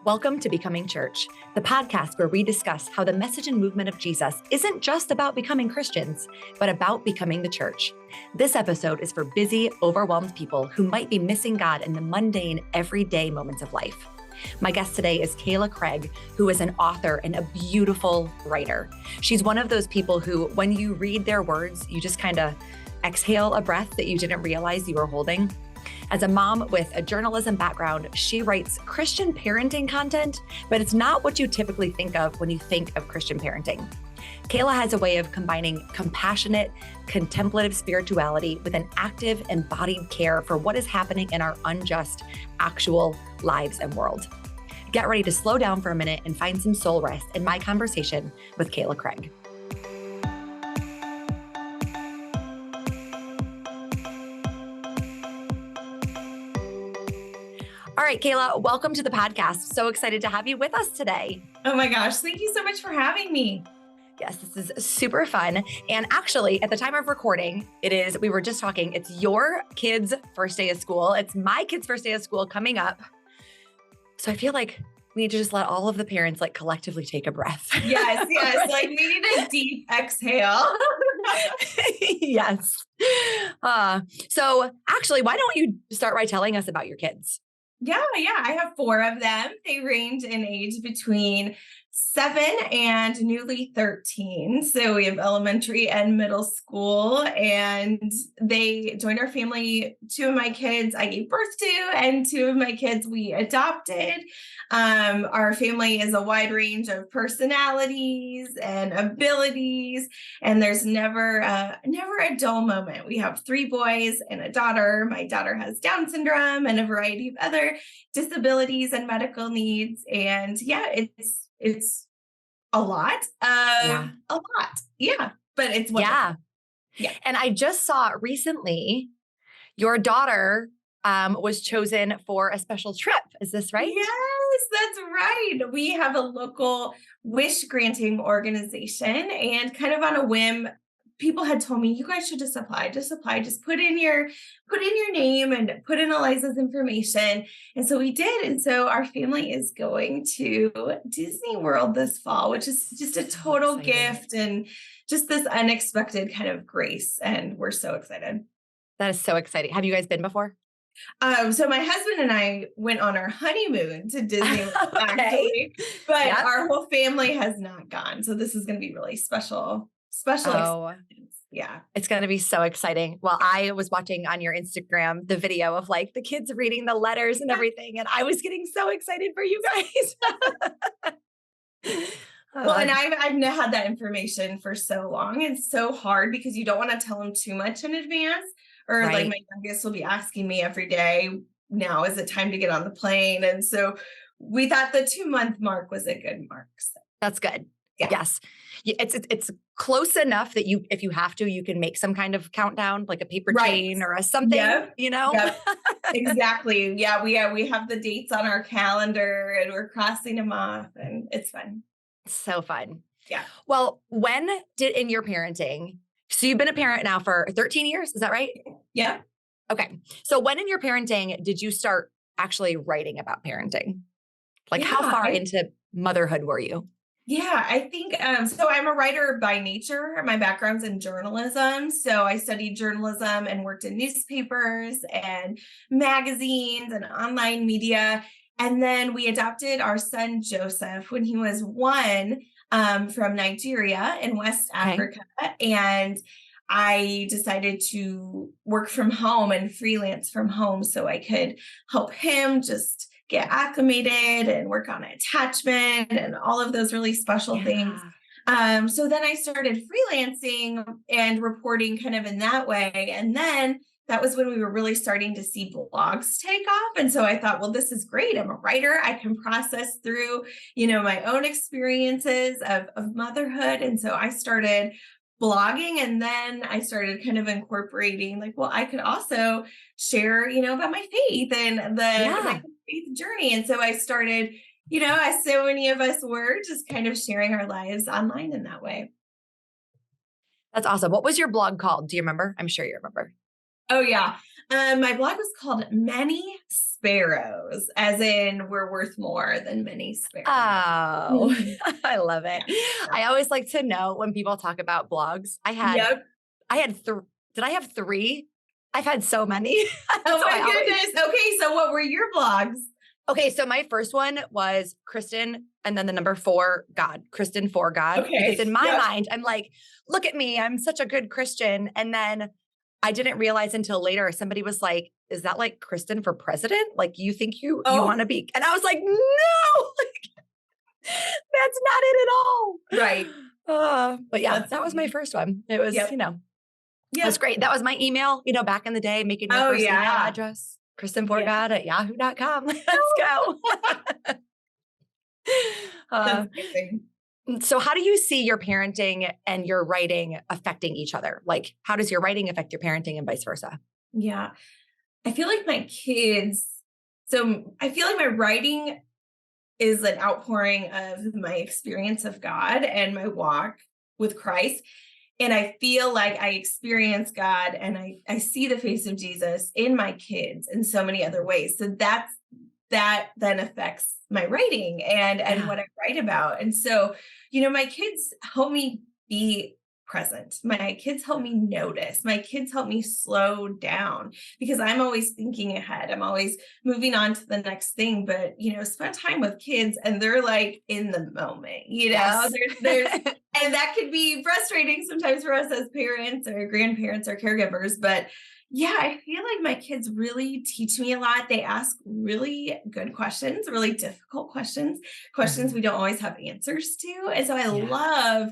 Welcome to Becoming Church, the podcast where we discuss how the message and movement of Jesus isn't just about becoming Christians, but about becoming the church. This episode is for busy, overwhelmed people who might be missing God in the mundane, everyday moments of life. My guest today is Kayla Craig, who is an author and a beautiful writer. She's one of those people who, when you read their words, you just kind of exhale a breath that you didn't realize you were holding. As a mom with a journalism background, she writes Christian parenting content, but it's not what you typically think of when you think of Christian parenting. Kayla has a way of combining compassionate, contemplative spirituality with an active, embodied care for what is happening in our unjust, actual lives and world. Get ready to slow down for a minute and find some soul rest in my conversation with Kayla Craig. All right, Kayla, welcome to the podcast. So excited to have you with us today. Oh my gosh, thank you so much for having me. Yes, this is super fun. And actually, at the time of recording, we were just talking, it's your kids' first day of school. It's my kids' first day of school coming up. So I feel like we need to just let all of the parents collectively take a breath. Yes. Right? We need a deep exhale. Yes. So actually, why don't you start by telling us about your kids? Yeah. I have 4 of them. They range in age between 7 and newly 13. So we have elementary and middle school, and they joined our family. 2 of my kids I gave birth to, and 2 of my kids we adopted. Our family is a wide range of personalities and abilities, and there's never a dull moment. We have 3 boys and a daughter. My daughter has Down syndrome and a variety of other disabilities and medical needs. And it's a lot. A lot. Yeah. But it's wonderful. Yeah. And I just saw recently your daughter was chosen for a special trip. Is this right? Yes, that's right. We have a local wish granting organization, and kind of on a whim, people had told me, you guys should just apply, just put in your name and put in Eliza's information. And so we did. And so our family is going to Disney World this fall, which is just a total gift and just this unexpected kind of grace. And we're so excited. That is so exciting. Have you guys been before? So my husband and I went on our honeymoon to Disney actually, but our whole family has not gone. So this is going to be really special. Yeah. It's going to be so exciting. Well, I was watching on your Instagram the video of the kids reading the letters and everything, and I was getting so excited for you guys. Well, and I've had that information for so long. It's so hard because you don't want to tell them too much in advance, or right. My youngest will be asking me every day, now is it time to get on the plane? And so we thought the 2-month mark was a good mark. So. That's good. Yeah. Yes. It's close enough that if you have to, you can make some kind of countdown, like a paper chain or a something, Yep. Yep. Exactly. Yeah. We have the dates on our calendar and we're crossing them off, and it's fun. So fun. Yeah. Well, in your parenting, so you've been a parent now for 13 years, is that right? Yeah. Okay. So when in your parenting did you start actually writing about parenting? How far into motherhood were you? Yeah, I think, so I'm a writer by nature. My background's in journalism. So I studied journalism and worked in newspapers and magazines and online media. And then we adopted our son, Joseph, when he was 1, from Nigeria in West Africa. And I decided to work from home and freelance from home so I could help him just get acclimated and work on attachment and all of those really special things. So then I started freelancing and reporting kind of in that way. And then that was when we were really starting to see blogs take off. And so I thought, well, this is great. I'm a writer. I can process through, my own experiences of motherhood. And so I started blogging, and then I started kind of incorporating I could also share, about my faith and my faith journey. And so I started, as so many of us were, just kind of sharing our lives online in that way. That's awesome. What was your blog called? Do you remember? I'm sure you remember. Oh, yeah. My blog was called Many Sparrows, as in we're worth more than many sparrows. Oh, Mhm. I love it. Yeah. I always like to know when people talk about blogs. Yep. I had did I have three? I've had so many. Oh So my I always, goodness. Okay, so what were your blogs? okay. So my first one was Kristen and then the number 4, God, Kristen for God. Because Okay. in my Yep. mind, I'm like, look at me. I'm such a good Christian. And then I didn't realize until later, somebody was like, is that like Kristen for president? Like you think you want Oh, to be, and I was like, no, that's not it at all. right. But yeah, That's that was my funny. first one. It was, Yep. it was Yep. great. That was my email, back in the day, making your Oh first email yeah. address, Yeah. kristenforgod@yahoo.com. Let's go. That's uh, amazing. so how do you see your parenting and your writing affecting each other? Like, how does your writing affect your parenting and vice versa? Yeah. I feel like my kids, so I feel like my writing is an outpouring of my experience of God and my walk with Christ. And I feel like I experience God and I see the face of Jesus in my kids in so many other ways. So that then affects my writing and Yeah. what I write about. And so, my kids help me be present. My kids help me notice. My kids help me slow down because I'm always thinking ahead. I'm always moving on to the next thing. But spend time with kids and they're like in the moment. Yes. There's and that could be frustrating sometimes for us as parents or grandparents or caregivers. But yeah, I feel like my kids really teach me a lot. They ask really good questions, really difficult questions, questions Mhm. we don't always have answers to. And so I Yeah. love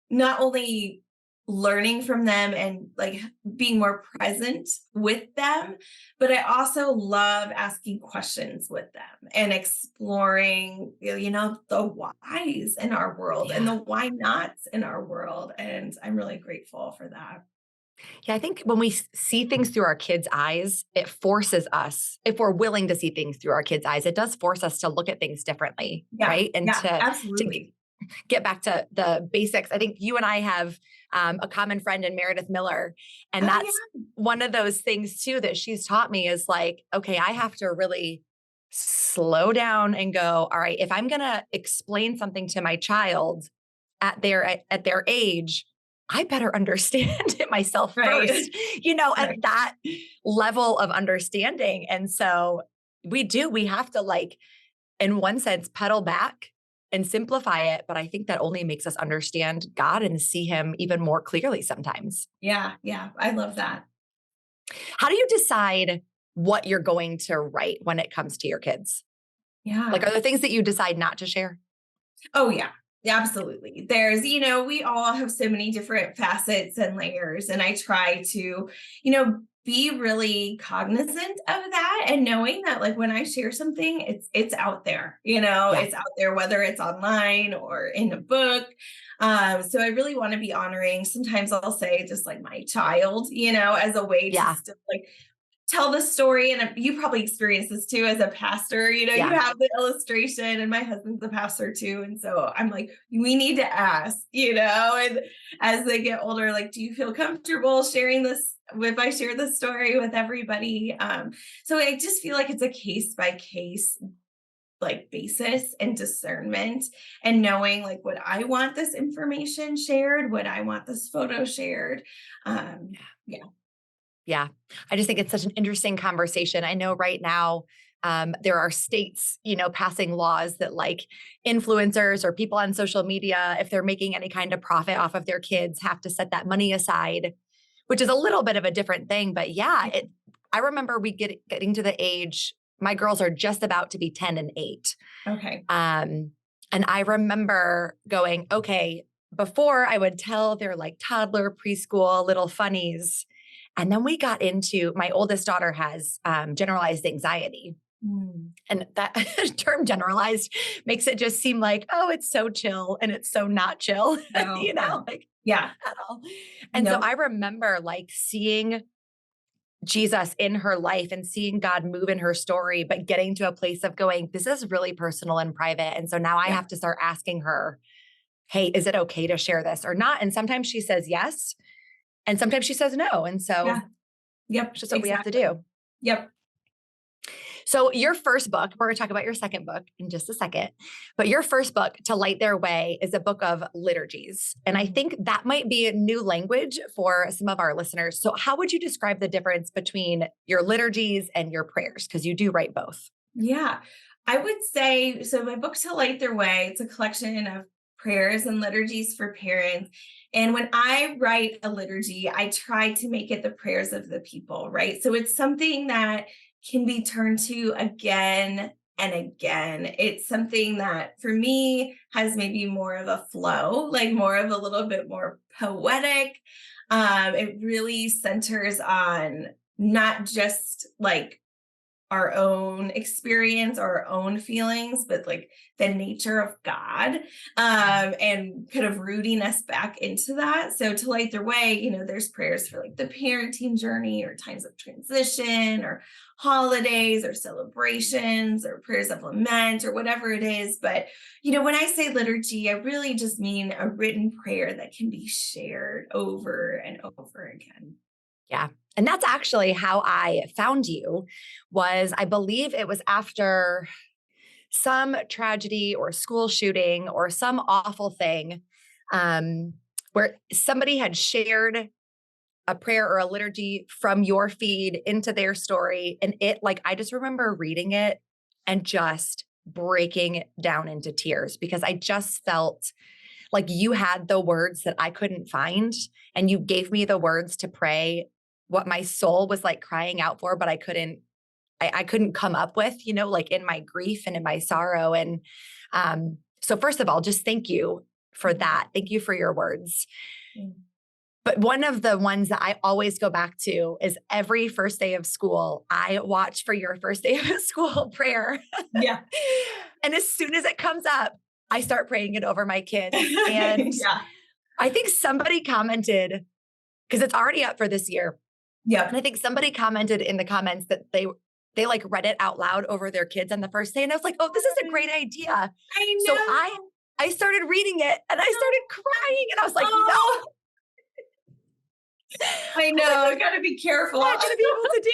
not only learning from them and like being more present with them, but I also love asking questions with them and exploring, the whys in our world and Yeah. the why nots in our world. And I'm really grateful for that. Yeah, I think when we see things through our kids' eyes, it forces us, if we're willing to see things through our kids' eyes, it does force us to look at things differently, Yeah. right? And Yeah. to Absolutely. get back to the basics. I think you and I have a common friend in Meredith Miller, and Oh, that's yeah. one of those things too that she's taught me is like, okay, I have to really slow down and go, all right, if I'm going to explain something to my child at their age, I better understand it myself Right. first, Right. at that level of understanding. And so we have to, like, in one sense, pedal back and simplify it. But I think that only makes us understand God and see him even more clearly sometimes. Yeah. Yeah. I love that. How do you decide what you're going to write when it comes to your kids? Like, Yeah. are there things that you decide not to share? Oh, yeah. Yeah, absolutely. There's, we all have so many different facets and layers. And I try to, be really cognizant of that and knowing that like when I share something, it's out there, Yeah. it's out there, whether it's online or in a book. So I really want to be honoring. Sometimes I'll say just like my child, as a way to Yeah. still like tell the story. And you probably experience this too as a pastor. You Yeah. have the illustration, and my husband's a pastor too. And so I'm like, we need to ask, and as they get older, like, do you feel comfortable sharing this? If I share this story with everybody? So I just feel like it's a case by case like basis and discernment and knowing like would I want this information shared? Would I want this photo shared? Yeah. Yeah. I just think it's such an interesting conversation. I know right now, there are states, passing laws that like influencers or people on social media, if they're making any kind of profit off of their kids, have to set that money aside, which is a little bit of a different thing. But yeah, I remember getting to the age, my girls are just about to be 10 and 8. Okay. And I remember going, okay, before I would tell their like toddler, preschool little funnies. And then we got into, my oldest daughter has generalized anxiety. Mm. And that term generalized makes it just seem like, oh, it's so chill and it's so not chill, No, no. like Yeah. at all. And so No. I remember like seeing Jesus in her life and seeing God move in her story, but getting to a place of going, this is really personal and private. And so now I Yeah. have to start asking her, hey, is it okay to share this or not? And sometimes she says yes. And sometimes she says no. And so Yeah. Yep. It's just what we have to Exactly. do. Yep. So your first book, we're going to talk about your second book in just a second, but your first book, To Light Their Way, is a book of liturgies. And I think that might be a new language for some of our listeners. So how would you describe the difference between your liturgies and your prayers? Because you do write both. Yeah. I would say, so my book To Light Their Way, it's a collection of prayers and liturgies for parents. And when I write a liturgy, I try to make it the prayers of the people, right? So it's something that can be turned to again and again. It's something that for me has maybe more of a flow, like more of a little bit more poetic. It really centers on not just like our own experience, our own feelings, but like the nature of God, and kind of rooting us back into that. So To Light Their Way, there's prayers for like the parenting journey or times of transition or holidays or celebrations or prayers of lament or whatever it is. But, when I say liturgy, I really just mean a written prayer that can be shared over and over again. Yeah. And that's actually how I found you was I believe it was after some tragedy or school shooting or some awful thing um, where somebody had shared a prayer or a liturgy from your feed into their story. And it like, I just remember reading it and just breaking down into tears because I just felt like you had the words that I couldn't find and you gave me the words to pray what my soul was like crying out for, but I couldn't come up with, like in my grief and in my sorrow. And so first of all, just thank you for that. Thank you for your words. But one of the ones that I always go back to is every first day of school, I watch for your first day of school prayer. Yeah. And as soon as it comes up, I start praying it over my kids. And Yeah. I think somebody commented, because it's already up for this year. And Yep. I think somebody commented in the comments that they like read it out loud over their kids on the first day. And I was like, oh, this is a great idea. I So know. I started reading it and I started crying. And I was like, Oh, no, I I'm know. I gotta be careful. not going to be able to do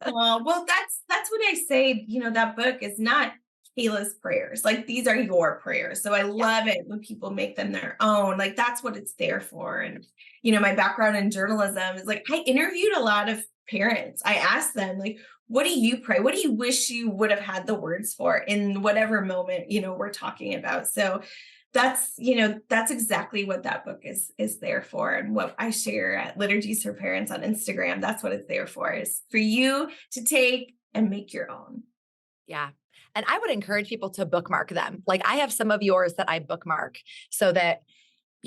it. Well, that's what I say. That book is not Kayla's prayers. Like these are your prayers. So I Yeah. love it when people make them their own. Like that's what it's there for. And my background in journalism is like I interviewed a lot of parents. I asked them like, what do you pray? What do you wish you would have had the words for in whatever moment, we're talking about? So that's exactly what that book is there for, and what I share at Liturgies for Parents on Instagram. That's what it's there for, is for you to take and make your own. Yeah. And I would encourage people to bookmark them. Like I have some of yours that I bookmark so that,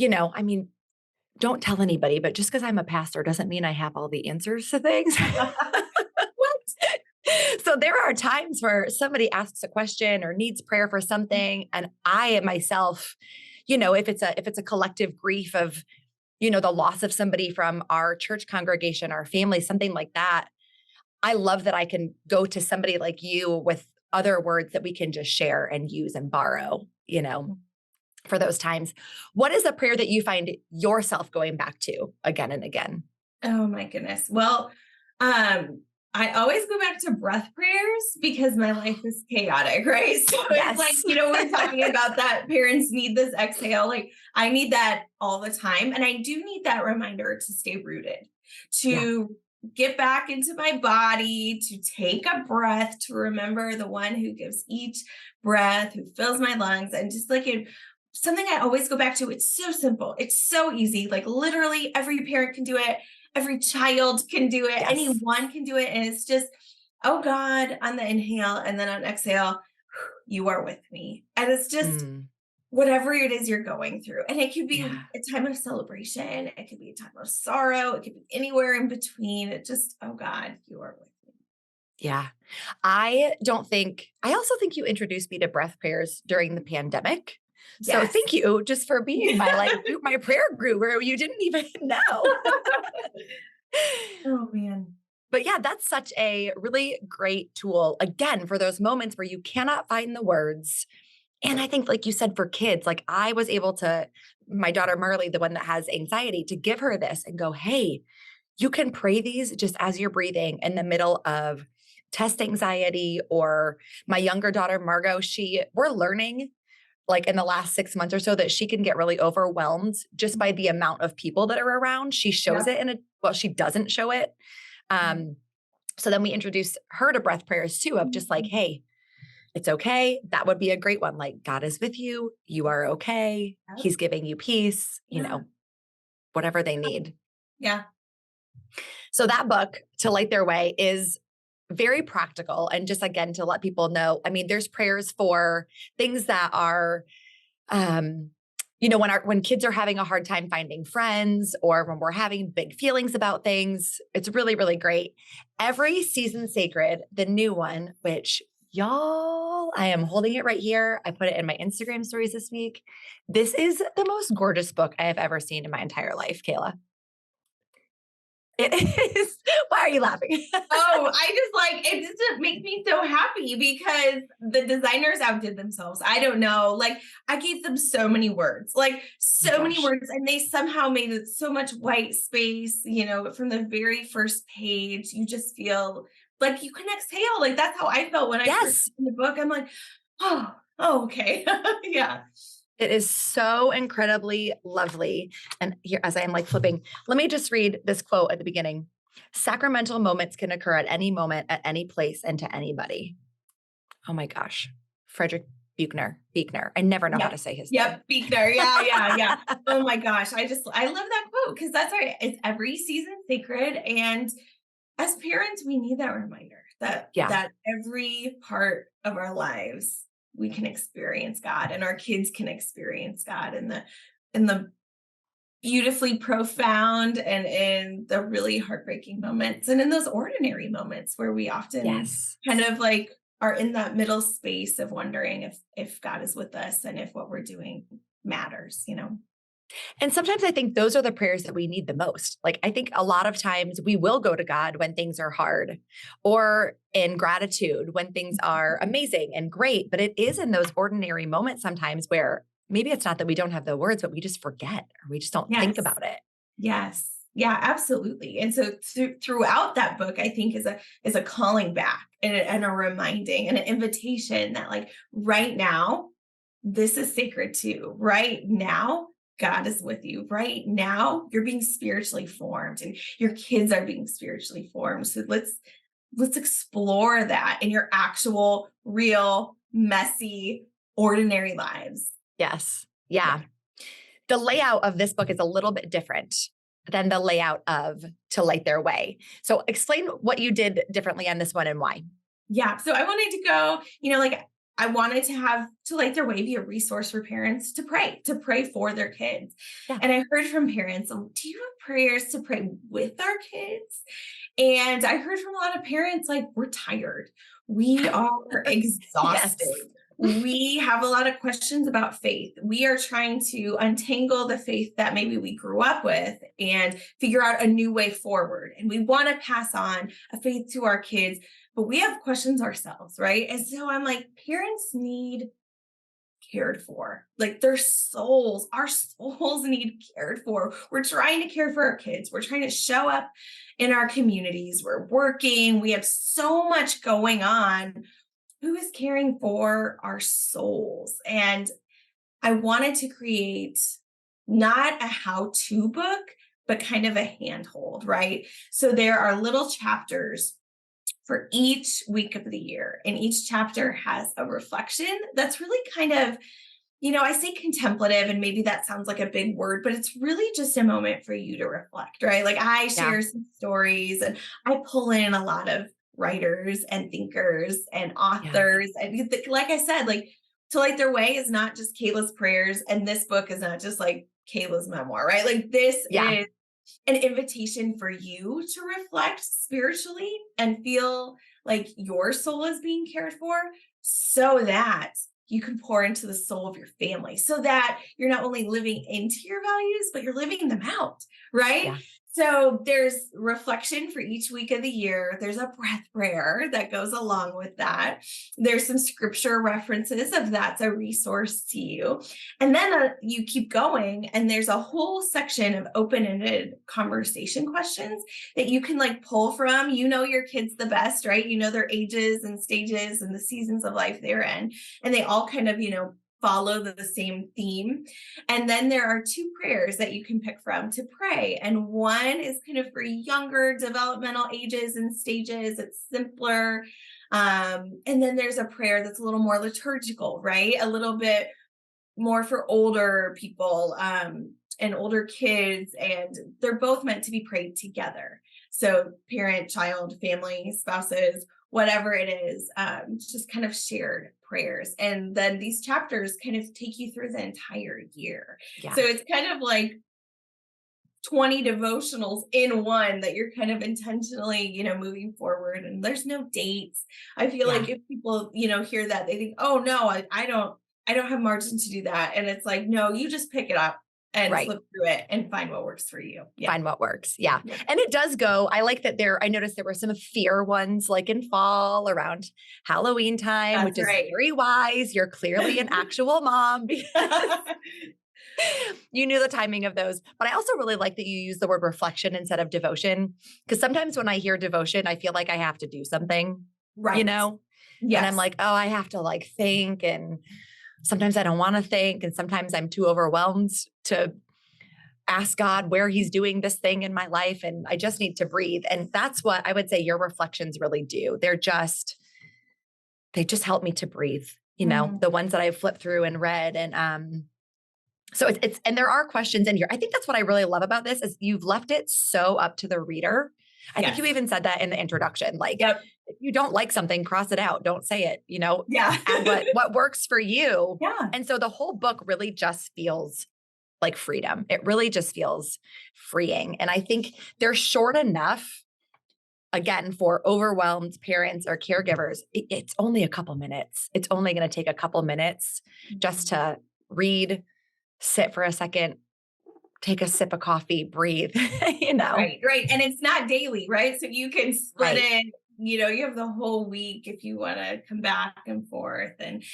I mean, don't tell anybody, but just because I'm a pastor doesn't mean I have all the answers to things. So there are times where somebody asks a question or needs prayer for something, and I myself, if it's a collective grief of, the loss of somebody from our church congregation, our family, something like that, I love that I can go to somebody like you with other words that we can just share and use and borrow, for those times. What is a prayer that you find yourself going back to again and again? Oh my goodness. Well, I always go back to breath prayers because my life is chaotic, right? So it's like, Yes. we're talking about that parents need this exhale. Like I need that all the time. And I do need that reminder to stay rooted, Yeah. to get back into my body, to take a breath, to remember the one who gives each breath, who fills my lungs, and just like something I always go back to. It's so simple. It's so easy. Like literally every parent can do it. Every child can do it. Yes. Anyone can do it. And it's just, oh God, on the inhale and then on exhale, you are with me. And it's just Mm, whatever it is you're going through. And it could be yeah. a time of celebration. It could be a time of sorrow. It could be anywhere in between. It just, oh God, you are with me. Yeah. I also think you introduced me to breath prayers during the pandemic. So Yes. thank you just for being my prayer group where you didn't even know. Oh man. But yeah, that's such a really great tool again for those moments where you cannot find the words. And I think, like you said, for kids, like I was able to, my daughter Marley, the one that has anxiety, to give her this and go, hey, you can pray these just as you're breathing in the middle of test anxiety. Or my younger daughter, Margot, we're learning like in the last 6 months or so that she can get really overwhelmed just by the amount of people that are around. She shows it she doesn't show it. So then we introduced her to breath prayers too, of just like, hey, it's okay. That would be a great one. Like, God is with you. You are okay. He's giving you peace, whatever they need. Yeah. So that book, To Light Their Way, is very practical. And just again, to let people know, I mean, there's prayers for things that are, when kids are having a hard time finding friends, or when we're having big feelings about things. It's really, really great. Every Season Sacred, the new one, which y'all, I am holding it right here. I put it in my Instagram stories this week. This is the most gorgeous book I have ever seen in my entire life, Kayla. It is. Why are you laughing? It just makes me so happy because the designers outdid themselves. I don't know. Like, I gave them so many words, and they somehow made it so much white space, from the very first page. You just feel like you can exhale. Like, that's how I felt when I first read the book. I'm like, oh, okay. Yeah. It is so incredibly lovely. And here, as I am like flipping, let me just read this quote at the beginning. Sacramental moments can occur at any moment, at any place, and to anybody. Oh my gosh. Frederick Buechner. I never know how to say his name. Yep, Buechner. Yeah. Oh my gosh. I love that quote because that's right. It's every season sacred. And as parents, we need that reminder that every part of our lives, we can experience God, and our kids can experience God in the beautifully profound and in the really heartbreaking moments, and in those ordinary moments where we often kind of like are in that middle space of wondering if God is with us and if what we're doing matters, And sometimes I think those are the prayers that we need the most. Like, I think a lot of times we will go to God when things are hard, or in gratitude when things are amazing and great. But it is in those ordinary moments sometimes where maybe it's not that we don't have the words, but we just forget, or we just don't think about it. Yes. Yeah, absolutely. And so throughout that book, I think is a calling back and a reminding and an invitation that, like, right now, this is sacred too. Right now, God is with you. Right now, you're being spiritually formed, and your kids are being spiritually formed. So let's explore that in your actual, real, messy, ordinary lives. Yes. Yeah. The layout of this book is a little bit different than the layout of To Light Their Way. So explain what you did differently on this one and why. Yeah. So I wanted to go, I wanted to have To Light Their Way be a resource for parents to pray for their kids. Yeah. And I heard from parents, do you have prayers to pray with our kids? And I heard from a lot of parents, like, we're tired. We are exhausted. Yes. We have a lot of questions about faith. We are trying to untangle the faith that maybe we grew up with and figure out a new way forward. And we want to pass on a faith to our kids, but we have questions ourselves, right? And so I'm like, parents need cared for. Like, our souls need cared for. We're trying to care for our kids. We're trying to show up in our communities. We're working. We have so much going on. Who is caring for our souls? And I wanted to create not a how-to book, but kind of a handhold, right? So there are little chapters for each week of the year, and each chapter has a reflection that's really kind of, I say contemplative, and maybe that sounds like a big word, but it's really just a moment for you to reflect, right? Like, I share some stories, and I pull in a lot of writers and thinkers and authors. And like I said, like, To Light Their Way is not just Kayla's prayers, and this book is not just like Kayla's memoir, right? Like, this is an invitation for you to reflect spiritually and feel like your soul is being cared for, so that you can pour into the soul of your family, so that you're not only living into your values, but you're living them out, right? Yeah. So there's reflection for each week of the year. There's a breath prayer that goes along with that. There's some scripture references if that's a resource to you. And then you keep going, and there's a whole section of open-ended conversation questions that you can like pull from. You know your kids the best, right? You know their ages and stages and the seasons of life they're in. And they all kind of, follow the same theme. And then there are 2 prayers that you can pick from to pray. And one is kind of for younger developmental ages and stages. It's simpler. And then there's a prayer that's a little more liturgical, right? A little bit more for older people and older kids. And they're both meant to be prayed together. So parent, child, family, spouses, whatever it is, just kind of shared prayers. And then these chapters kind of take you through the entire year. Yeah. So it's kind of like 20 devotionals in one that you're kind of intentionally, moving forward. And there's no dates. I feel like if people, hear that, they think, oh no, I don't have margin to do that. And it's like, no, you just pick it up and flip through it and find what works for you. Find what works. Yeah. And it does go, I like that I noticed there were some fear ones like in fall around Halloween time, which is very wise. You're clearly an actual mom. You knew the timing of those, but I also really like that you use the word reflection instead of devotion. Because sometimes when I hear devotion, I feel like I have to do something, Yes. And I'm like, oh, I have to like think. And sometimes I don't want to think. And sometimes I'm too overwhelmed to ask God where he's doing this thing in my life. And I just need to breathe. And that's what I would say your reflections really do. They just help me to breathe, the ones that I've flipped through and read. And, so it's, and there are questions in here. I think that's what I really love about this is you've left it so up to the reader. I think you even said that in the introduction, like, if you don't like something, cross it out. Don't say it, add what works for you. Yeah. And so the whole book really just feels like freedom. It really just feels freeing. And I think they're short enough, again, for overwhelmed parents or caregivers. It's only a couple minutes. It's only going to take a couple minutes just to read, sit for a second, take a sip of coffee, breathe, Right. And it's not daily, right? So you can split it, you have the whole week if you want to come back and forth. And,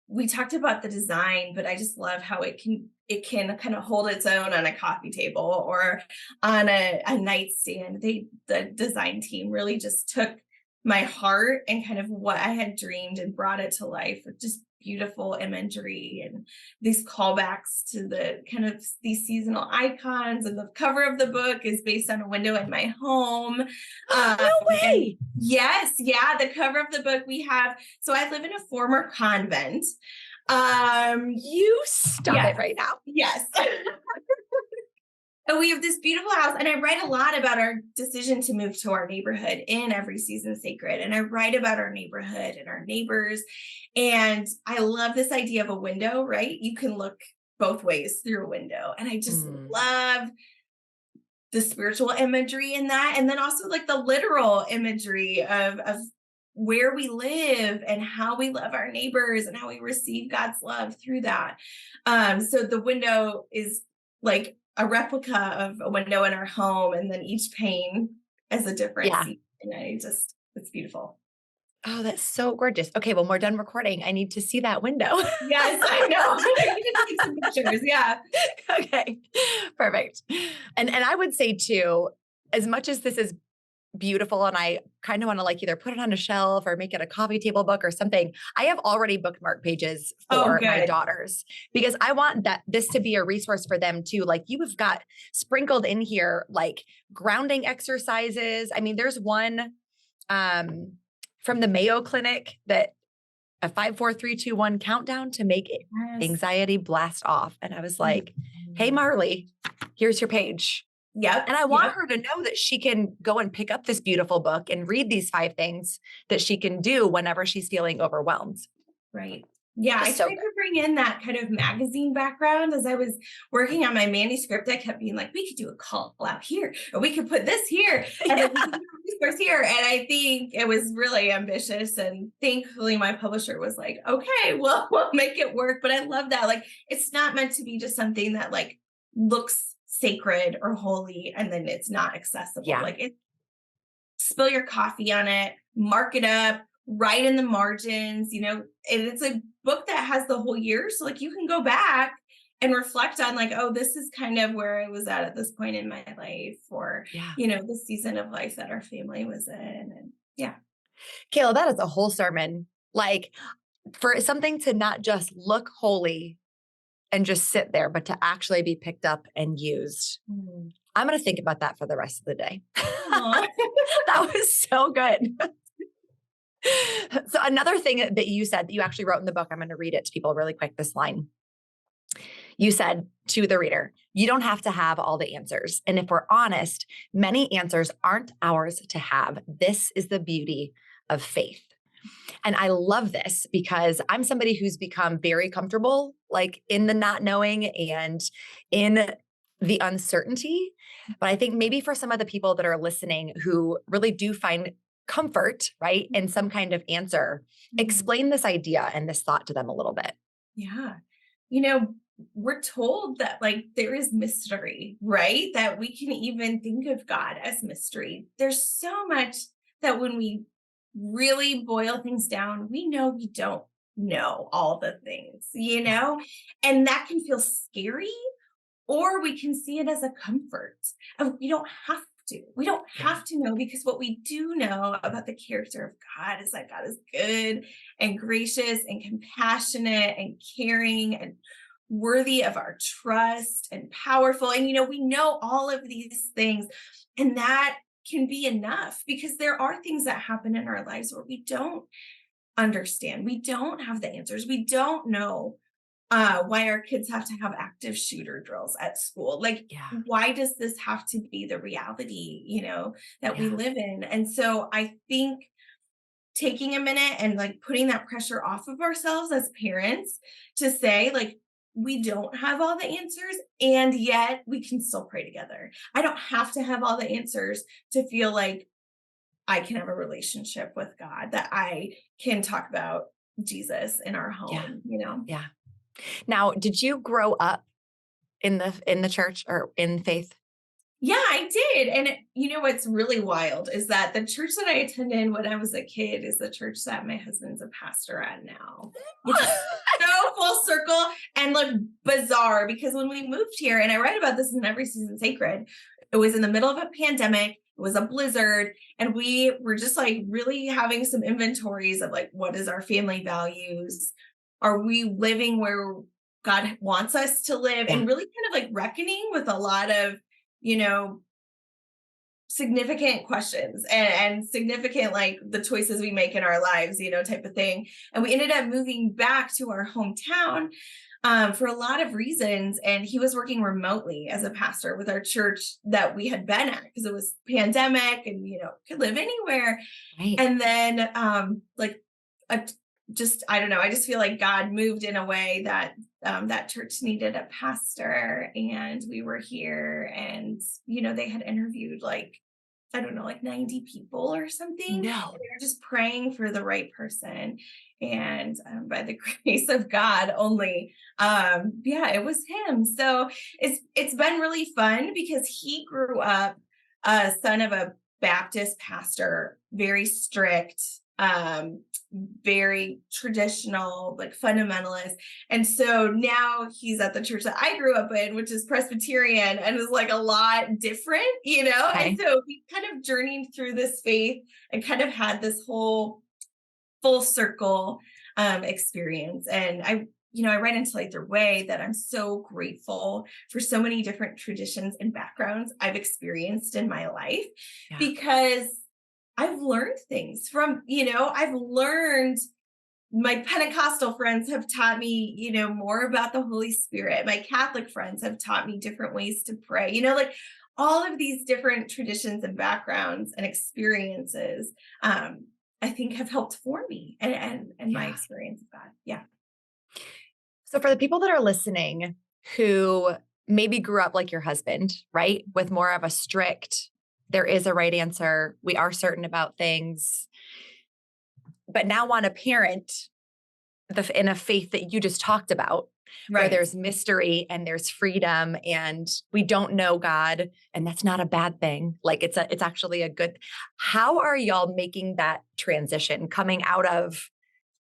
we talked about the design, but I just love how it can kind of hold its own on a coffee table or on a nightstand. The design team really just took my heart and kind of what I had dreamed and brought it to life with just beautiful imagery and these callbacks to the kind of these seasonal icons. And the cover of the book is based on a window in my home. No way. Yes. Yeah. The cover of the book so I live in a former convent. You stop it right now. Yes. And we have this beautiful house, and I write a lot about our decision to move to our neighborhood in Every Season Sacred. And I write about our neighborhood and our neighbors. And I love this idea of a window, right? You can look both ways through a window. And I just love the spiritual imagery in that. And then also like the literal imagery of where we live and how we love our neighbors and how we receive God's love through that. So the window is like a replica of a window in our home, and then each pane is a different seat. And it's beautiful. Oh, that's so gorgeous. Okay, when we're done recording, I need to see that window. Yes, I know. You need to take some pictures. Yeah. Okay, perfect. And I would say too, as much as this is beautiful and I kind of want to like either put it on a shelf or make it a coffee table book or something, I have already bookmarked pages for my daughters because I want this to be a resource for them too. Like you have got sprinkled in here, like grounding exercises. I mean, there's one from the Mayo Clinic that a 5, 4, 3, 2, 1 countdown to make anxiety blast off. And I was like, hey, Marley, here's your page. Yep. And I want her to know that she can go and pick up this beautiful book and read these 5 things that she can do whenever she's feeling overwhelmed. Right. Yeah. I tried to bring in that kind of magazine background as I was working on my manuscript. I kept being like, we could do a call out here, or we could put this here, and we could do a resource here. And I think it was really ambitious. And thankfully my publisher was like, okay, well, we'll make it work. But I love that. Like, it's not meant to be just something that like looks sacred or holy, and then it's not accessible. Yeah. Like spill your coffee on it, mark it up, write in the margins, and it's a book that has the whole year. So like you can go back and reflect on like, oh, this is kind of where I was at this point in my life, or, Yeah. the season of life that our family was in. And yeah. Kayla, that is a whole sermon. Like for something to not just look holy and just sit there, but to actually be picked up and used. Mm. I'm going to think about that for the rest of the day. Aw. That was so good. So another thing that you said that you actually wrote in the book, I'm going to read it to people really quick, this line. You said to the reader, you don't have to have all the answers. And if we're honest, many answers aren't ours to have. This is the beauty of faith. And I love this because I'm somebody who's become very comfortable, like in the not knowing and in the uncertainty. But I think maybe for some of the people that are listening who really do find comfort, right, in some kind of answer, explain this idea and this thought to them a little bit. Yeah. We're told that like there is mystery, right? That we can even think of God as mystery. There's so much that when we really boil things down, we know we don't know all the things, and that can feel scary, or we can see it as a comfort of we don't have to. We don't have to know, because what we do know about the character of God is that God is good and gracious and compassionate and caring and worthy of our trust and powerful. And, we know all of these things, and that can be enough, because there are things that happen in our lives where we don't understand. We don't have the answers. We don't know why our kids have to have active shooter drills at school. Like, why does this have to be the reality, that we live in? And so I think taking a minute and like putting that pressure off of ourselves as parents to say, like, we don't have all the answers, and yet we can still pray together. I don't have to have all the answers to feel like I can have a relationship with God, that I can talk about Jesus in our home, Yeah. Now, did you grow up in the church or in faith? Yeah, I did. And what's really wild is that the church that I attended when I was a kid is the church that my husband's a pastor at now, which is so full circle and like bizarre, because when we moved here, and I write about this in Every Season Sacred, it was in the middle of a pandemic. It was a blizzard, and we were just like really having some inventories of like, what is our family values? Are we living where God wants us to live? And really kind of like reckoning with a lot of, significant questions and significant, like the choices we make in our lives, type of thing. And we ended up moving back to our hometown for a lot of reasons. And he was working remotely as a pastor with our church that we had been at, because it was pandemic and, could live anywhere. Right. And then I don't know, I just feel like God moved in a way that that church needed a pastor, and we were here, and, they had interviewed like, I don't know, like 90 people or something. No. They were just praying for the right person. And by the grace of God only, it was him. So it's been really fun, because he grew up a son of a Baptist pastor, very strict, very traditional, like fundamentalist. And so now he's at the church that I grew up in, which is Presbyterian, and is like a lot different, Okay. And so we kind of journeyed through this faith and kind of had this whole full circle experience. And I write into Light Their Way that I'm so grateful for so many different traditions and backgrounds I've experienced in my life, because I've learned things from, I've learned, my Pentecostal friends have taught me, more about the Holy Spirit. My Catholic friends have taught me different ways to pray, like all of these different traditions and backgrounds and experiences, I think have helped form me and my experience of God. Yeah. So for the people that are listening who maybe grew up like your husband, right, with more of a strict, there is a right answer, we are certain about things, but now want to parent in a faith that you just talked about, where Right. there's mystery and there's freedom and we don't know God, and that's not a bad thing. Like it's actually a good. How are y'all making that transition coming out of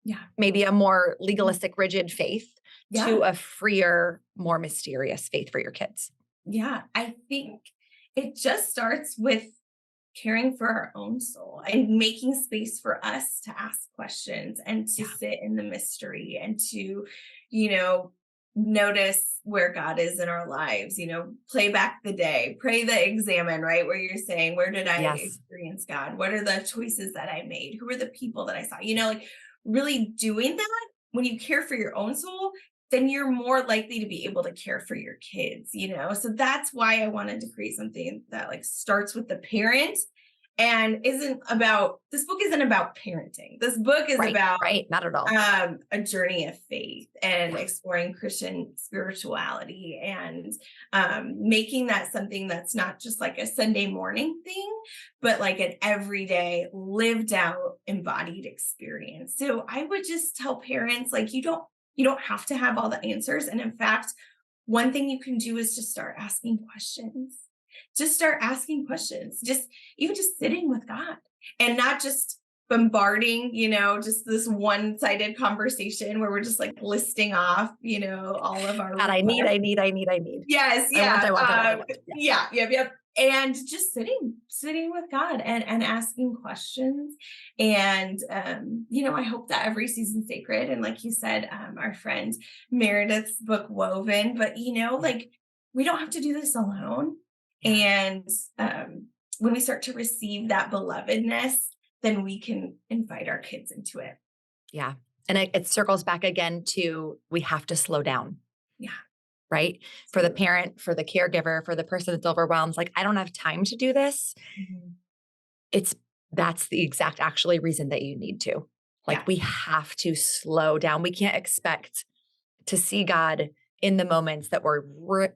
Yeah. maybe a more legalistic, rigid faith to Yeah. a freer, more mysterious faith for your kids? Yeah. I think it just starts with caring for our own soul and making space for us to ask questions and to Yeah. sit in the mystery and to, you know, notice where God is in our lives, play back the day, pray the examine, right? Where you're saying, where did I Yes. experience God? What are the choices that I made? Who are the people that I saw? Like really doing that when you care for your own soul, then you're more likely to be able to care for your kids. So that's why I wanted to create something that like starts with the parent and this book isn't about parenting. This book is about Right. Not at all. a journey of faith and Yeah. exploring Christian spirituality and making that something that's not just like a Sunday morning thing, but like an everyday lived out embodied experience. So I would just tell parents, like, you don't have to have all the answers. And in fact, one thing you can do is just start asking questions. Just start asking questions. Even just sitting with God and not just bombarding, just this one-sided conversation where we're just like listing off, all of our God, I need. Yes, I want, yeah. I want, I want, I want. Yeah. Yep. And just sitting with God and asking questions. And, I hope that every season's sacred. And like you said, our friend Meredith's book Woven, but, like we don't have to do this alone. And when we start to receive that belovedness, then we can invite our kids into it. Yeah. And it circles back again to, we have to slow down. Yeah. Right. For the parent, for the caregiver, for the person that's overwhelmed, like, I don't have time to do this. Mm-hmm. That's the exact actually reason that you need to. Like, Yeah. we have to slow down. We can't expect to see God in the moments that we're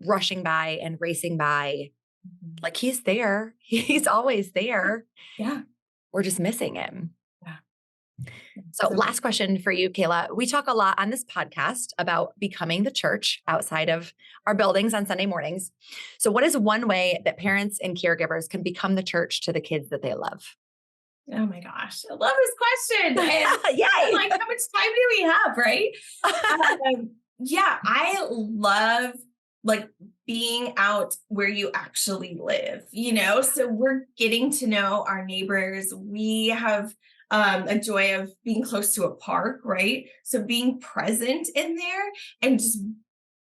rushing by and racing by. Mm-hmm. Like, he's there. He's always there. Yeah. We're just missing him. Yeah. So last question for you, Kayla. We talk a lot on this podcast about becoming the church outside of our buildings on Sunday mornings. So what is one way that parents and caregivers can become the church to the kids that they love? Oh my gosh. I love this question. And Yay! I'm like, how much time do we have? Right. Yeah. I love like being out where you actually live, so we're getting to know our neighbors. We have a joy of being close to a park, right? So being present in there and just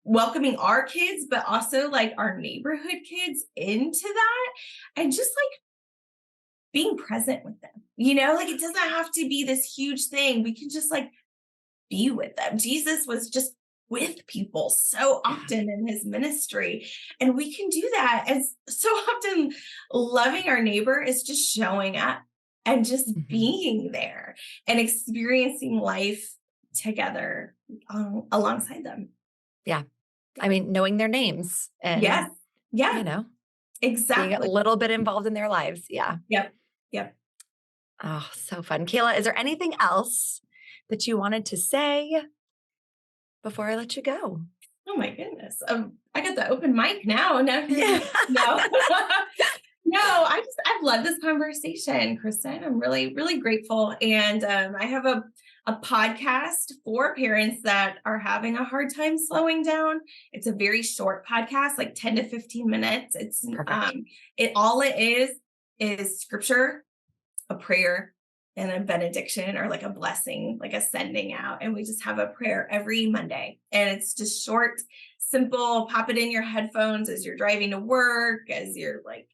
welcoming our kids, but also like our neighborhood kids into that and just like being present with them, like it doesn't have to be this huge thing. We can just like be with them. Jesus was just with people so often in his ministry. And we can do that as so often. Loving our neighbor is just showing up and just being there and experiencing life together alongside them. Yeah. I mean, knowing their names and, yes. Yeah. Exactly. being a little bit involved in their lives. Yeah. Yep. Oh, so fun. Kayla, is there anything else that you wanted to say before I let you go? Oh my goodness. I got the open mic now. No. No, I've loved this conversation, Kristen. I'm really, really grateful. And I have a podcast for parents that are having a hard time slowing down. It's a very short podcast, like 10 to 15 minutes. It's all it is scripture, a prayer, and a benediction or like a blessing, like a sending out. And we just have a prayer every Monday. And it's just short, simple, pop it in your headphones as you're driving to work, as you're like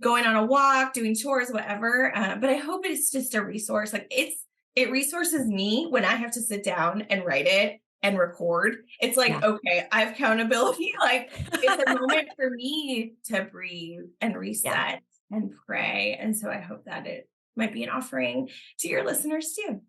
going on a walk, doing chores, whatever. But I hope it's just a resource. Like it resources me when I have to sit down and write it and record. It's like, okay, I have accountability. Like it's a moment for me to breathe and reset and pray. And so I hope that it might be an offering to your listeners too.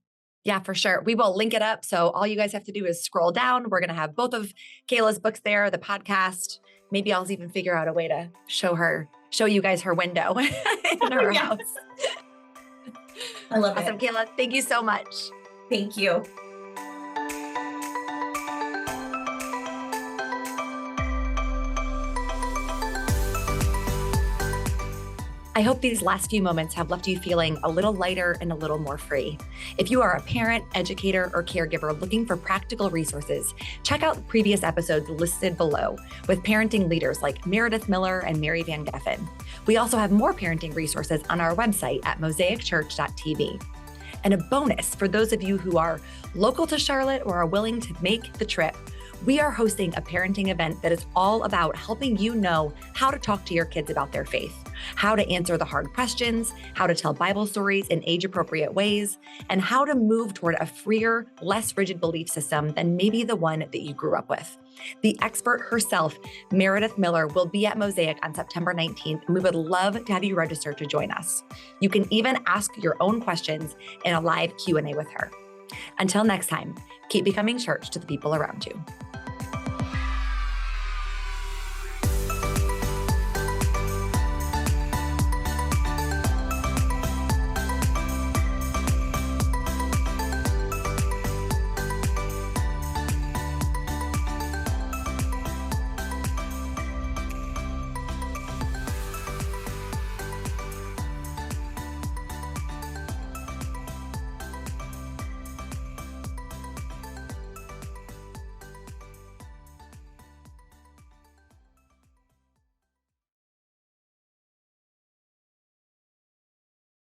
Yeah, for sure. We will link it up. So all you guys have to do is scroll down. We're going to have both of Kayla's books there, the podcast. Maybe I'll even figure out a way to show you guys her window in her house. I love it. Awesome, Kayla. Thank you so much. Thank you. I hope these last few moments have left you feeling a little lighter and a little more free. If you are a parent, educator, or caregiver looking for practical resources, check out previous episodes listed below with parenting leaders like Meredith Miller and Mary Van Geffen. We also have more parenting resources on our website at mosaicchurch.tv. And a bonus for those of you who are local to Charlotte or are willing to make the trip, we are hosting a parenting event that is all about helping you know how to talk to your kids about their faith, how to answer the hard questions, how to tell Bible stories in age-appropriate ways, and how to move toward a freer, less rigid belief system than maybe the one that you grew up with. The expert herself, Meredith Miller, will be at Mosaic on September 19th, and we would love to have you register to join us. You can even ask your own questions in a live Q&A with her. Until next time, keep becoming church to the people around you.